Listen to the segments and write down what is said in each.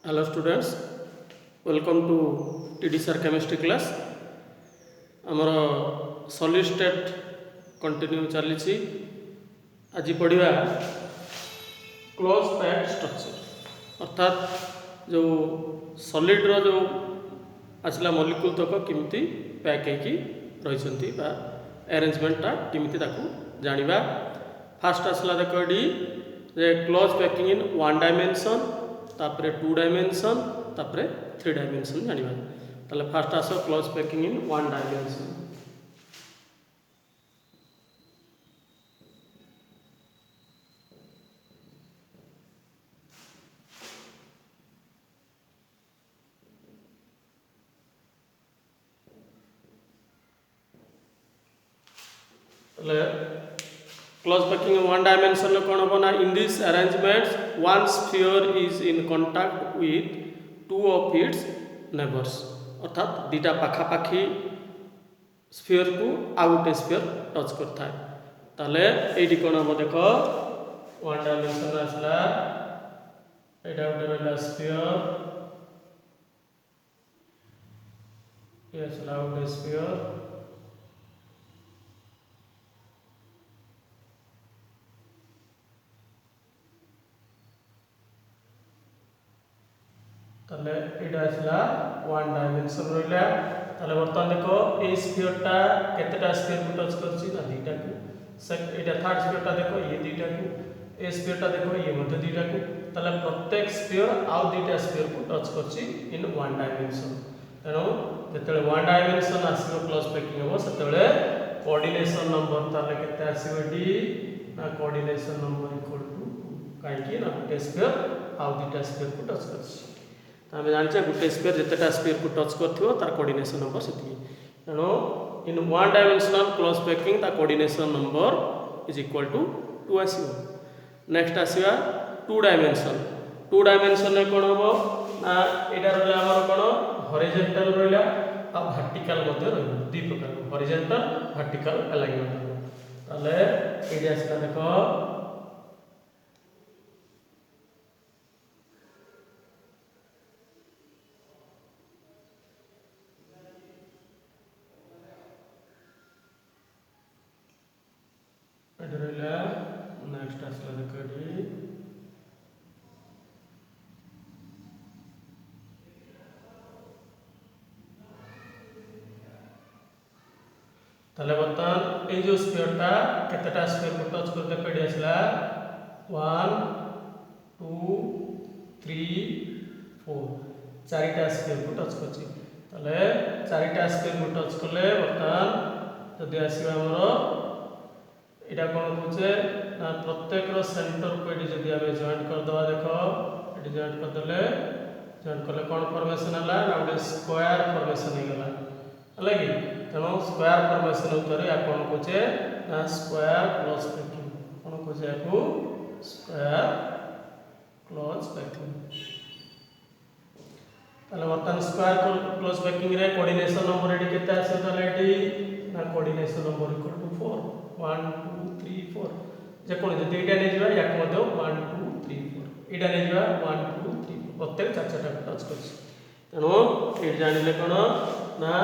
Hello students, welcome to TD Sir chemistry class. आमर solid state continue चली आज पढ़ा क्लोज पैक्ड स्ट्रक्चर अर्थात जो सॉलिड रो जो आसला मॉलिक्यूल तक किमिति पैक होगी रही अरेंजमेंटा किमिति ताकू जानिबा। फास्ट आसला देख ये close packing in one dimension तापरे टू डायमेंशन तापरे थ्री डायमेंशन जानिबा। ताले फास्ट आसो close packing in one dimension. Close packing in one dimension कौन हम ना in this arrangements one sphere is in contact with two of its neighbours अर्थात दीटा पाखापाखी sphere को आउ गोटे स्फीयर टच करता है। ताले एटी कौन हम देख वन डायमेंशन आसला एटा गोटे रहला स्फीयर ये आसला गोटे स्फीयर ताले एटा आसला वन डायमेंशन रहला। ताले वर्तमान देखो ए स्फीयरटा केतेटा स्फीयर को टच करछि ना दुईटा को। एटा थर्ड स्फीयरटा देखो ये दुईटा को ए स्फीयरटा देखो ये मते दुईटा को। ताले प्रत्येक स्फीयर आउ दुईटा स्फीयर को टच करछि इन वन डायमेंशन। तेनो जेतेले वन डायमेंशन आसीबो क्लोज पैकिंग हो सेतेले कोऑर्डिनेशन नंबर ताले केते आसीबो डी ना कोऑर्डिनेशन नंबर इक्वल टू काई कि ना गोटे स्फीयर आउ दुईटा स्फीयर को टच करछि। आम जाने गोटे स्फीयर जितेटा स्फीयर को टच कर तार कोऑर्डिनेशन नंबर से तेणु in one dimensional close packing ता coordination number is equal to 2 आसीबो। नेक्स्ट आसीबा टू डायमेंशन। टू डायमेंशन रे कोन होबो ना एटा रहला हमर कोन हॉरिजॉन्टल रहला आ वर्टिकल मध्ये रहला दुई प्रकार हॉरिजॉन्टल वर्टिकल अलाइनमेंट। ताले एटा आसीला देखो नेक्स्ट आसला देखो ताले बर्तमान ए जो स्फीयरटा केतेटा स्फीयर को टच करते पेडी आसला 1 2 3 4 चारिटा स्फीयर को टच करछि। ताले चारिटा स्फीयर को टच करले बर्तमान जदि आसीबा हमरो एटा कोन होचे ना प्रत्येक रो सेंटर को एडी जदि हमें जॉइंट कर दवा देखो एडी जॉइंट कर देले जॉइंट करले कोन फॉर्मेशन हला ना गोटे स्क्वायर फॉर्मेशन हे गला हला कि तनो स्क्वायर फॉर्मेशन उतरे या कोन होचे ना स्क्वायर क्लोज पैकिंग कोन होचे याकू स्क्वायर क्लोज पैकिंग। ताले वर्तमान स्क्वायर क्लोज पैकिंग रे कोऑर्डिनेशन नंबर एडी केते आसे ताले एडी ना कोऑर्डिनेशन नंबर इक्वल टू 4 1 2 3 4 जे कोन जे एटा नै जिबा याक मध्य 1 2 3 4 एटा नै जिबा 1 2 3 प्रत्येक चार चारटा टच करछि। तेनो ए जानिले कोन ना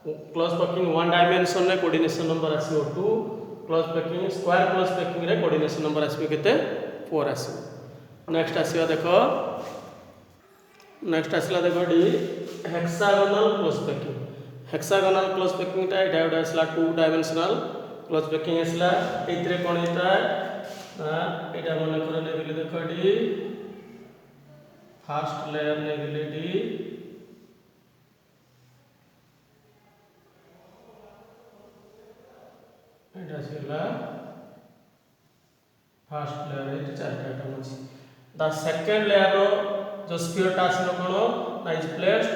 क्लोज पैकिंग वन डायमेंशन रे कोऑर्डिनेशन नंबर आसीबो 2 close packing square close packing रे कोऑर्डिनेशन नंबर आसीबो केते 4 आसीबो। नेक्स्ट आसीबा देखो नेक्स्ट आसीला देखो the hexagonal close packing. Hexagonal close packing टा एटा उडा आसीला टू डायमेंशनल क्लोज पैकिंग आसला एतरे कोन एटा ना एटा मन कर ने गेले देखो डी फर्स्ट लेयर ने गेले डी एटा सिला फर्स्ट लेयर एटा चारटा आइटम अछि। द सेकंड लेयर रो जो स्फीयर टा आसीलो कोन ना इज प्लेस्ड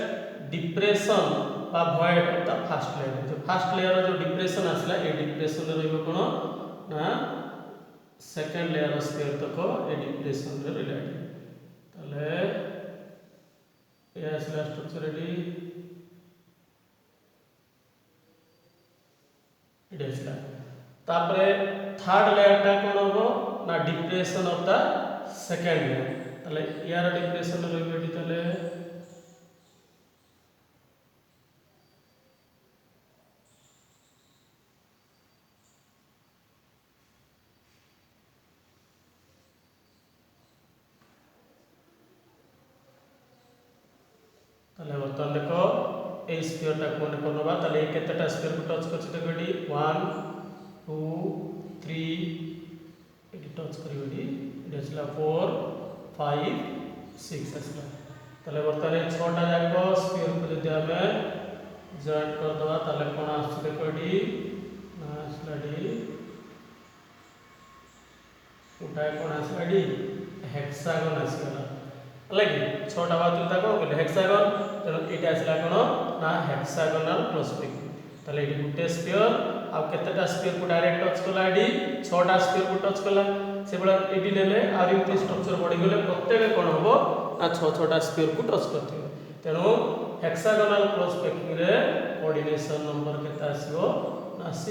डिप्रेशन बा void of the first layer. जो फर्स्ट लेयर जो डिप्रेशन आसला ए डिप्रेशन रे रहबो कोन ना सेकंड लेयर स्फीयर तक ए डिप्रेशन रे रिलेटेड। ताले ए आसला स्ट्रक्चर रेडी एडी आसला। तापरे थर्ड लेयर टा कोन होबो ना depression of the second layer তাহলে ইয়ার ডিপ্রেশন রইবে এটি তাহলে তাহলে বর্তমান দেখো এই স্ফিয়রটা মনে করবা তাহলে এই কেতেটা স্ফিয়র টচ করছে দেখো এটি 1 2 3 এটি টচ করিব এটি আসলে 4 5 6 আসলে তাহলে বর্তমানে 6টা যাক স্ফিয়র को যদি আমি জয়েন্ট कर दवा তাহলে কোন আসছে দেখো এটি না আসলে এটি উঠায় কোন আসলে এটি হেক্সাগন আসলে লাগে 6টা বাদ দিতা কোন বলে হেক্সাগন তাহলে এটা আসলে কোন না হেক্সাগোনাল ক্লোজ পেকিং তাহলে এটি গুটে স্ফিয়র আর কেতেটা স্ফিয়র को डायरेक्ट टच कला एडी 6टा स्फियर को टच कला सेबला एडी लेले और इमती स्ट्रक्चर बढ़ी गले प्रत्येक कोन हबो ना 6टा स्फियर को टच करथिबो तेनो हेक्सागोनाल क्लोज पेकिंग रे कोऑर्डिनेशन नंबर केता आसीबो ना 6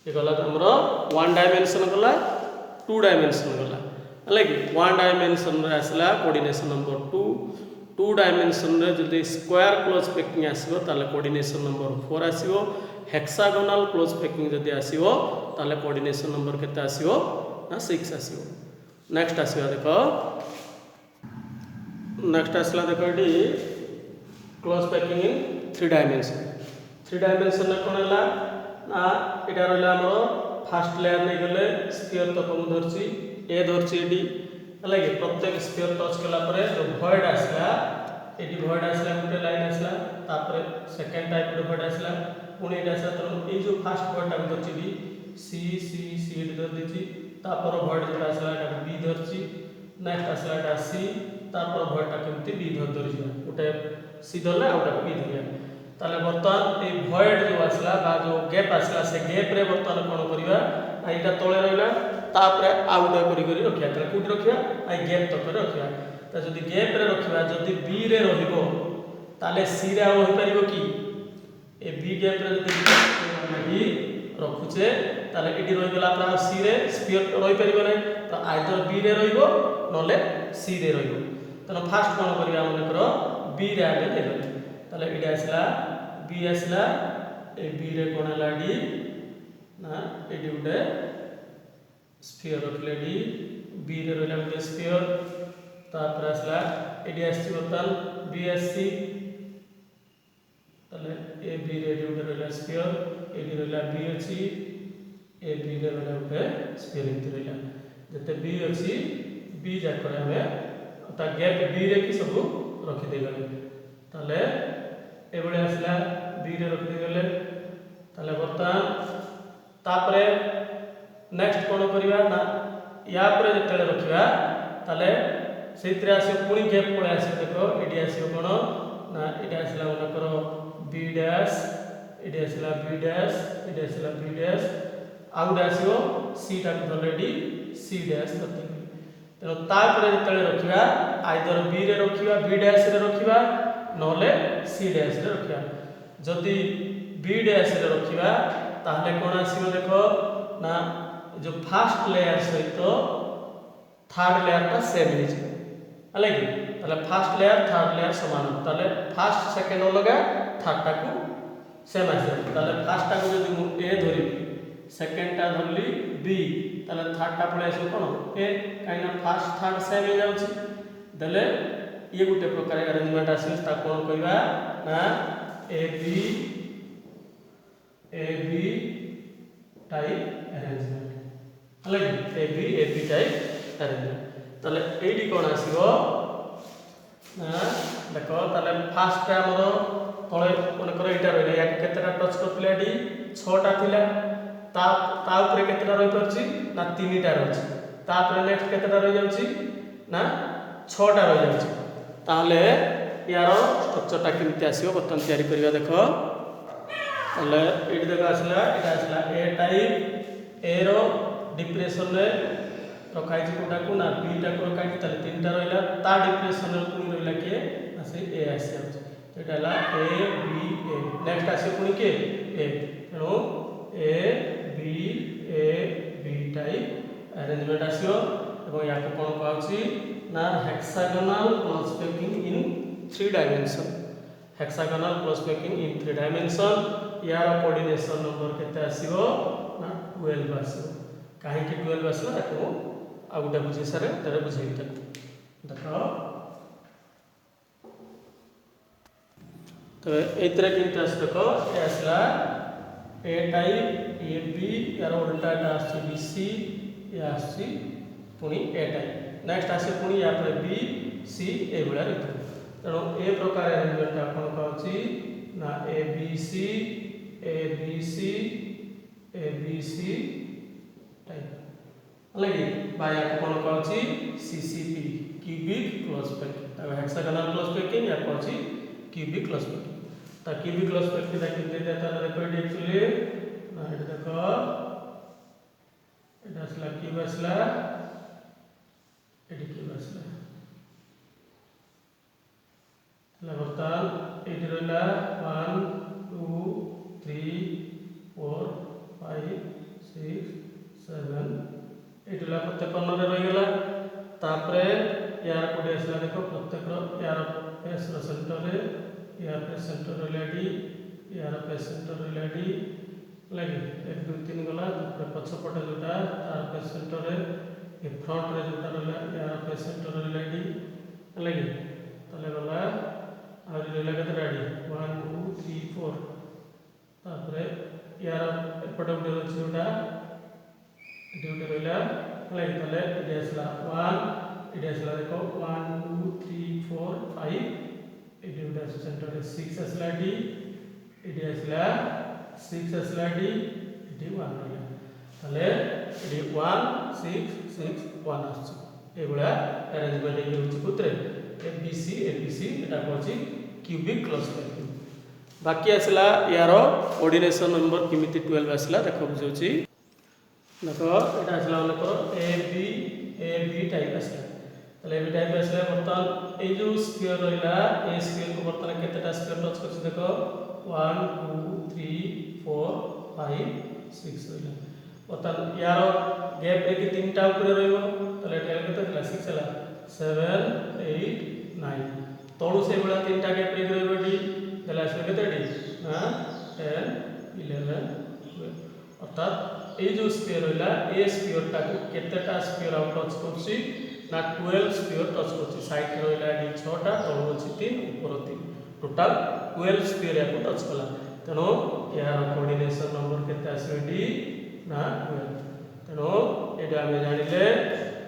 ये गला हमरो 1 डायमेंशन गला 2 डायमेंशन गला अलग 1 डायमेंशन रे आसला कोऑर्डिनेशन नंबर 2 डायमेंशन रे जदि स्क्वायर क्लोज पेकिंग आसीबो ताले कोऑर्डिनेशन नंबर 4 आसीबो हेक्सागोनाल क्लोज पेकिंग जदि आसीबो ताले कोऑर्डिनेशन नंबर केते आसीबो ना 6 आसीबो नेक्स्ट आसीबा देखो नेक्स्ट आसला देखो एडी क्लोज पेकिंग इन 3 डायमेंशन रे कोन हला ना एटा रहला हमरो फर्स्ट लेयर नै गले स्फियर तो कम धरची ए धरची एडी अलग प्रत्येक स्फियर टच कला परे जो भॉइड आसला एडी भॉइड आसला गुटे लाइन आसला तापर सेकंड टाइप रो भॉइड आसला पुणी एटा आसला तो ए जो फर्स्ट भॉइड टा धरची डी सी सी सी एडी धर देची तापर भॉइड जो आसला एटा बी धरची नेक्स्ट आसला एटा सी तापर भॉइड टा केमती बी धर धरजी गुटे सी धरले आउटा बी धरिया ताले बर्तमान ए भॉइड जो आसला बा जो गैप आसला से गैप रे बर्तमान कोन करिवा एटा तळे रहला तापरे आउटा करी करी रखिया ताले कुटी रखिया आई गैप तक रखिया त जदी गैप रे रखिया जदी बी रे रहिबो ताले सी रे होई परिबो की ए बी गैप रे जदी बी रखुचे ताले एडी रहि गेला प्रा सी रे स्फियर रहि परिबो नै त आइदर बी रे रहिबो नले सी रे रहिबो तनो फास्ट कोन करिया मन करो बी रे आले देले ताले एडी आसला बी आसला ए बी रे कोन लाडी ना एडी उडे स्फियर रखले डी बी रे रहला गुटे स्फियर तापर आसला एडी आसी बतन बीएससी तले ए बी रे गुटे रहला स्फियर एडी रहला बी अछि ए बी रे रहला गुटे स्फियर इति रहला जते बी अछि बी जा करे हमें ता गैप बी रे की सब रखि दे गले तले ए बळे आसला बी रे रखि दे गले तले बर्तमान तापरे नेक्स्ट कोन करिवा ना या पर जते रखिवा ताले सेत्रे आसे पुणी गैप पळे आसे देखो एडी आसे कोन ना एडी आसला मन करो बी डैश एडी आसला बी डैश एडी आसला बी डैश आउट आसियो सी टा ऑलरेडी सी डैश करते तेनो तापर जते रखिवा आइदर बी रे रखिवा बी डैश रे रखिवा नले सी डैश रे रखिवा जदी बी डैश रे रखिवा ताहले कोन आसियो देखो ना जो फर्स्ट लेयर सहित थर्ड लेयर का सेम है अलग ताले फर्स्ट लेयर थर्ड लेयर समान ताले फर्स्ट सेकंड अलग थर्ड टा को सेम आसे ताले फर्स्ट टा को जदी मु ए धरि सेकंड टा धरली बी ताले थर्ड टा पळे आसे कोन ए काइना फर्स्ट थर्ड सेम हो जाउची दले ये गुटे प्रकार अरेंजमेंट आसे ता कोन कहिबा ना ए बी टाइप अरेंजमेंट अलग ए बी टाइप अरेंजमेंट ताले एडी कोन आसीबो ना देखो ताले फर्स्ट टा हमरो तळे कोन कर एटा रहले या केतेटा टच करतले एडी 6टा थिला ता ऊपर केतेटा रहि परची ना 3टा रहची ता ऊपर नेक्स्ट केतेटा रहि जाउची ना 6टा रहि जाउची ताले यार स्ट्रक्चर टा केमति आसीबो बर्तन तयारी करिवा देखो ताले एडी देखो आसला एटा आसला ए टाइप ए रो डिप्रेशन रे रखाई छी कोटा को ना बी टा को रखाई छी ताले 3टा रहला ता डिप्रेशन रे पुनी रहला के आसे ए आसी जाउची तो एटा हला ए बी ए नेक्स्ट आसे पुनी के ए तेनो ए बी टाइप अरेंजमेंट आसियो एवं या कौन कहछि ना hexagonal close packing in 3 dimension hexagonal close packing in 3 dimension यार कोऑर्डिनेशन नंबर केते आसीबो ना 12 आसीबो काहे कि 12 आसीबो ताको आ गुटा बुझे सारे तारे बुझेई ताको देखो तो एतरे किनटा देखो ए आसला ए टाइप ए बी यार उल्टाटा आसी बी सी या आसी पुनी ए टाइप नेक्स्ट आसे पुनी या पर बी सी ए बळा रिथु तेणु ए प्रकार अरेंजमेंट आपण कहछि ना ए बी सी टाइप अलग बाया कोन कहछि सीसीपी क्यूबिक क्लोज पैकिंग तब हेक्सागोनल क्लोज पैकिंग या कहछि क्यूबिक क्लोज पैकिंग ता क्यूबिक क्लोज पैकिंग दा किते देता देखो एडी एक्चुअली ना एडी देखो एटा असला क्यूब असला एडी क्यूब असला लगातार एडी रहला 1 2 3 4 5 6 7 एडला प्रत्येक कॉर्नर रे रही गला तापरे यार कोडे असला देखो प्रत्येक यार फेस रो सेंटर रे यार पे सेंटर रिलेडी यार पे सेंटर रिलेडी लगी 1 2 3 गला तापरे पछ पटे जोटा तार पे सेंटर रे ए फ्रंट रे जोटा रहला यार पे सेंटर रिलेडी लगी तले गला और रिले के रेडी 1 2 3 4 तापरे यार एपटे उडे रछि जोटा ड्यूटी रहला लाइक तले इडेसला 1 इडेसला देखो 1 2 3 4 5 इडे सेंटर 6 असला डी इडेसला 6 असला डी इडे 1 रहला तले इडे 1 6 6 1 आछ ए बळा अरेंजमेंट हे होछि पुत्रे एबीसी एटा कहछि क्यूबिक क्लोज पैकिंग बाकी असला यारो कोऑर्डिनेशन नंबर किमिति 12 असला देखो बुझौछि देखो एटा असला करो ए बी टाइप असला तले ए बी टाइप असला बर्तन ए जो स्फीयर रहला ए स्फीयर को बर्तन केतेटा स्फीयर टच करछि देखो 1 2 3 4 5 6 रहला बर्तन यारो गैप रे कि तीनटा ऊपर रहइबो तले एटा केते थला 6 हला 7 8 9 तळु से बळा तीनटा गैप रे रहइबो डी तले असले केते डी हां 10 11 12 अर्थात ए जो स्फीयर रहला ए स्फीयर टा को केतेटा स्फीयर आउट टच करछि ना 12 स्फीयर टच करछि साइड रहला डी 6 टा तळु अछि 3 ऊपर 3 टोटल 12 स्फीयर या को टच कला तनो यार कोऑर्डिनेशन नंबर केते आसे डी ना 12 तनो एटा हम जानिले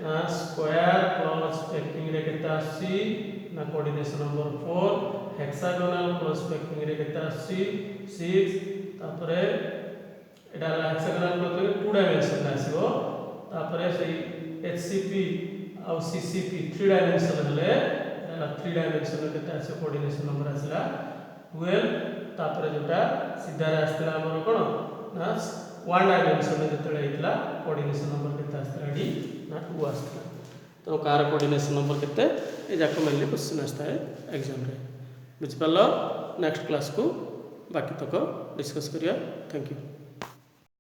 ना स्क्वायर क्लोज पैकिंग रे केते आसी ना coordination number 4 hexagonal close packing रे केते आसी 6 तापरे एटा हेक्सागोनल क्लोज 2 डायमेंशन आसीबो तापरे सही एचसीपी आ सीसीपी 3 डायमेंशन हले 3 डायमेंशन केते आसे कोऑर्डिनेशन नंबर आसला 12 तापरे जोटा सीधा आसला हमर कोन ना 1 डायमेंशन जेतले हितला कोऑर्डिनेशन नंबर केते आसला डी ना 2 आसला तो कार कोऑर्डिनेशन नंबर केते ए जाको मेनली क्वेश्चन आस्ता है एग्जाम रे बुझ पालो नेक्स्ट क्लास को बाकी तक डिस्कस करिया थैंक यू।